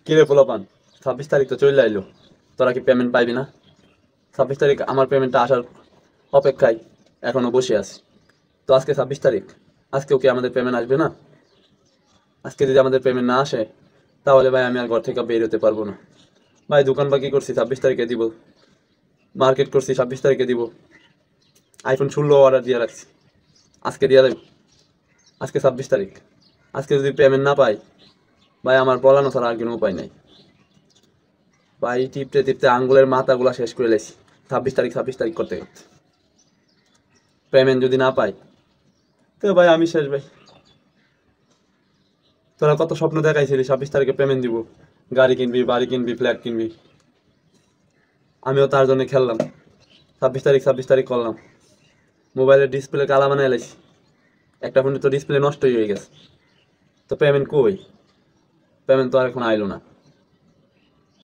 কিরে পোলাপান, 26 তারিখ তো চলে আইলো, তোরা কি পেমেন্ট পাইবি না? 26 তারিখ আমার পেমেন্টটা আসার অপেক্ষায় এখনো বসে আছি। তো আজকে 26 তারিখ, আজকেও কি আমাদের পেমেন্ট আসবে না? আজকে যদি আমাদের পেমেন্ট না আসে, তাহলে ভাই আমি আর ঘর থেকে বের হতে পারবো না। ভাই দোকান বাকি করছি 26 তারিখে দিব, মার্কেট করছি 26 তারিখে দিব, iPhone 16 অর্ডার দিয়ে রাখছি, আজকে দিয়ে দেব। আজকে 26 তারিখ, আজকে যদি পেমেন্ট না পাই, ভাই আমার পলানো ছাড়া আর কোনো উপায় নাই। ভাই টিপতে টিপতে আঙ্গুলের মাথাগুলা শেষ করে লেছি, 26 তারিখ 26 তারিখ করতে করতে। পেমেন্ট যদি না পাই, তো ভাই আমি শেষ ভাই। তোরা কত স্বপ্ন দেখাইছিলি 26 তারিখে পেমেন্ট দিব, গাড়ি কিনবি, বাড়ি কিনবি, ফ্ল্যাট কিনবি। আমিও তার জন্য খেললাম, 26 তারিখ 26 তারিখ করলাম, মোবাইলের ডিসপ্লে কালা বানাই লাইছি। একটা ফোনে তো ডিসপ্লে নষ্টই হয়ে গেছে। তো পেমেন্ট কই? পেমেন্ট তো আর এখন আইলো না।